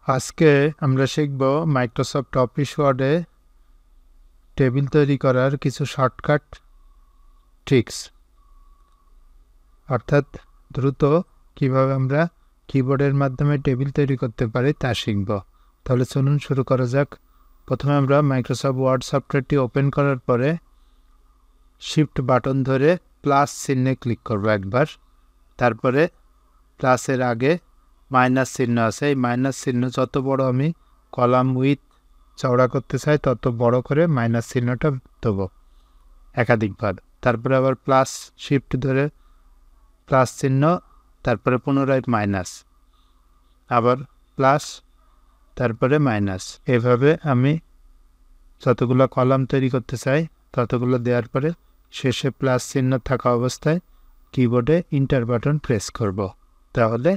আজকে আমরা শিখব মাইক্রোসফট অফিস ওয়ার্ডে টেবিল তৈরি করার কিছু শর্টকাট ট্রিক্স, অর্থাৎ দ্রুত কিভাবে আমরা কিবোর্ডের মাধ্যমে টেবিল তৈরি করতে পারি তা শিখব। তাহলে চলুন শুরু করা যাক। প্রথমে আমরা মাইক্রোসফট ওয়ার্ড সফটওয়্যারটি ওপেন করার পরে শিফট বাটন ধরে প্লাস চিহ্নে ক্লিক করব একবার। তারপরে প্লাসের আগে মাইনাস চিহ্ন আছে, এই মাইনাস চিহ্ন যত বড় আমি কলাম উইথ চওড়া করতে চাই তত বড় করে মাইনাস চিহ্নটা দেবো একাধিকবার। তারপরে আবার প্লাস শিফট ধরে প্লাস চিহ্ন, তারপরে পুনরায় মাইনাস, আবার প্লাস, তারপরে মাইনাস। এভাবে আমি যতগুলো কলাম তৈরি করতে চাই ততগুলো দেওয়ার পরে শেষে প্লাস চিহ্ন থাকা অবস্থায় কিবোর্ডে ইন্টার বাটন প্রেস করব, তাহলে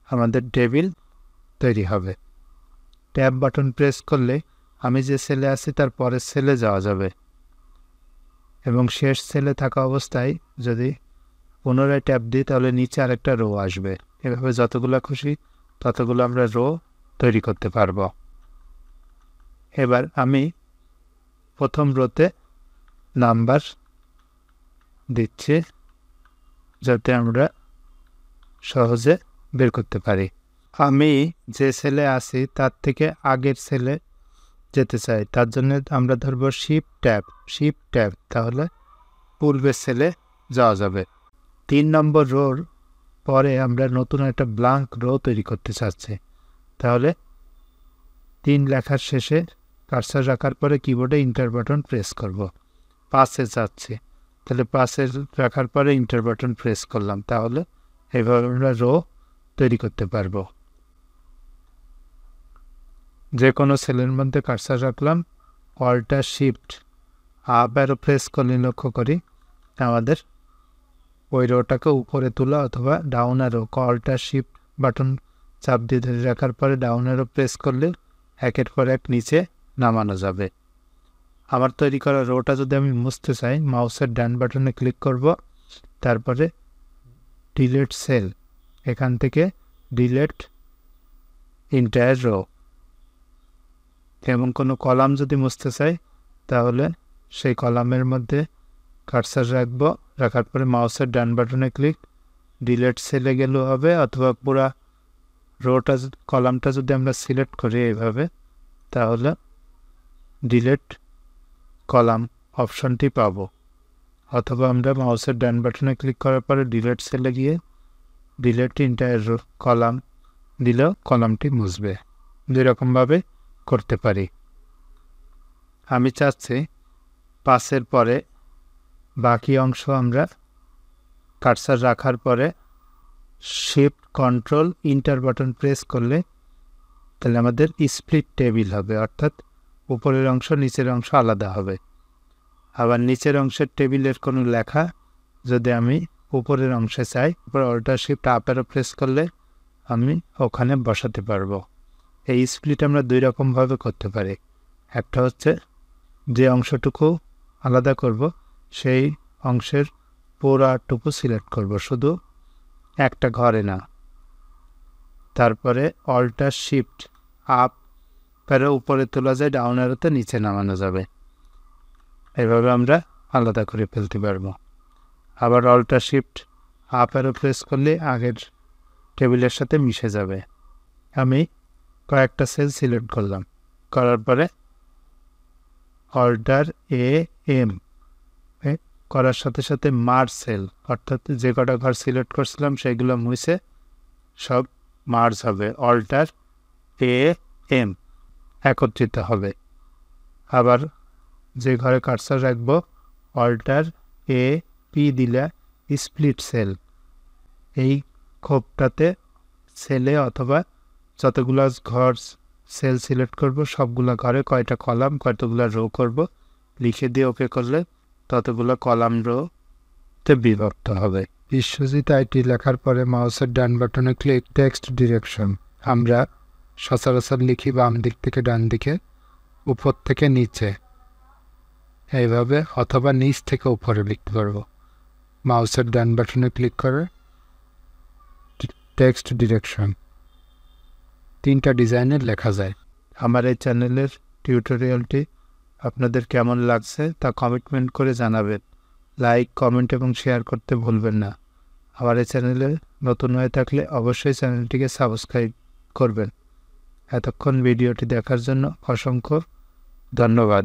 আমাদের টেবিল তৈরি হবে। ট্যাব বাটন প্রেস করলে আমি যে সেলে আছি তার পরের সেলে যাওয়া যাবে, এবং শেষ সেলে থাকা অবস্থায় যদি পুনরায় ট্যাব দিই তাহলে নিচে আরেকটা রো আসবে। এভাবে যতগুলো খুশি ততগুলো আমরা রো তৈরি করতে পারবো। এবার আমি প্রথম রোতে নাম্বার দিচ্ছি যাতে আমরা সহজে বের করতে পারি। আমি যে সেলে আছি তার থেকে আগের সেলে যেতে চাই, তার জন্য আমরা ধরব শিফট ট্যাব, তাহলে পূর্বের সেলে যাওয়া যাবে। 3 নম্বর রোর পরে আমরা নতুন একটা ব্ল্যাঙ্ক রো তৈরি করতে চাচ্ছি, তাহলে 3 লেখার শেষে কার্সার রাখার পরে কিবোর্ডে ইন্টার বাটন প্রেস করব। 5-এ যাচ্ছি, তাহলে 5-এ রাখার পরে ইন্টার বাটন প্রেস করলাম, তাহলে এইভাবে আমরা রো তৈরি করতে পারবো। যে কোনো সেলের মধ্যে কার্সার রাখলাম, alter shift up arrow press করলে লক্ষ্য করি আমাদের ওই রোটাকে উপরে তোলা অথবা down arrow, alter shift button চাপ দিয়ে ধরে রাখার পরে ডাউন অ্যারো প্রেস করলে একের পর এক নিচে নামানো যাবে। আমার তৈরি করা রোটা যদি আমি মুছতে চাই মাউসের ডান বাটনে ক্লিক করব, তারপরে ডিলিট সেল, এখান থেকে ডিলিট এন্টায়ার রো। এবং কোনো কলাম যদি মুছতে চাই তাহলে সেই কলামের মধ্যে কার্সার রাখবো, রাখার পরে মাউসের ডান বাটনে ক্লিক, ডিলিট সেলে গেলেও হবে, অথবা পুরা রোটা কলামটা যদি আমরা সিলেক্ট করি এইভাবে তাহলে ডিলিট কলাম অপশনটি পাবো, অথবা আমরা মাউসের ডান বাটনে ক্লিক করার পরে ডিলিট সেলে গিয়ে ডিলিট এন্টায়ার কলাম দিলেও কলামটি মুছবে। দুইরকমভাবে করতে পারি। আমি চাচ্ছি 5-এর পরে বাকি অংশ আমরা কার্সার রাখার পরে shift control inter button press করলে তাহলে আমাদের স্প্লিট টেবিল হবে, অর্থাৎ উপরের অংশ নিচের অংশ আলাদা হবে। আবার নিচের অংশের টেবিলের কোনো লেখা যদি আমি উপরের অংশে চাই, উপরে alter shift up arrow press করলে আমি ওখানে বসাতে পারবো। এই স্প্লিট আমরা 2 রকমভাবে করতে পারি। একটা হচ্ছে যে অংশটুকু আলাদা করব সেই অংশের পুরাটুকু সিলেক্ট করব, শুধু একটা ঘরে না। তারপরে অল্টার শিফট আপ অ্যারো উপরে তোলা যায়, ডাউন অ্যারোতে নিচে নামানো যাবে। এভাবে আমরা আলাদা করে ফেলতে পারবো। আবার alter shift up arrow press করলে আগের টেবিলের সাথে মিশে যাবে। আমি কয়েকটা সেল সিলেক্ট করলাম, করার পরে অল্টার এম করার সাথে সাথে মার্জ সেল, অর্থাৎ যে কটা ঘর সিলেক্ট করছিলাম সেগুলো মুছে সব মার্জ হবে, অল্টার এম একত্রিত হবে। আবার যে ঘরে কার্সার রাখবো অল্টার পি দিলে স্প্লিট সেল, এই খোপটাতে সেলে অথবা যতগুলো ঘর সেল সিলেক্ট করব সবগুলো ঘরে কয়টা কলাম কতগুলো রো করব লিখে দিয়ে ওকে করলে ততগুলো কলাম রোতে বিভক্ত হবে। বিশ্বজিৎ আইটি লেখার পরে মাউসের ডান বাটনে ক্লিক, টেক্সট ডিরেকশন আমরা সচরাচর লিখি বাম দিক থেকে ডান দিকে, উপর থেকে নিচে এইভাবে, অথবা নিচ থেকে উপরে লিখতে পারবো। মাউসের ডান বাটনে ক্লিক করে টেক্সট ডিরেকশন 3টা ডিজাইনের লেখা যায়। আমার এই চ্যানেলের টিউটোরিয়ালটি আপনাদের কেমন লাগছে তা কমেন্ট করে জানাবেন। লাইক, কমেন্ট এবং শেয়ার করতে ভুলবেন না। আমার এই চ্যানেলে নতুন হয়ে থাকলে অবশ্যই চ্যানেলটিকে সাবস্ক্রাইব করবেন। এতক্ষণ ভিডিওটি দেখার জন্য অসংখ্য ধন্যবাদ।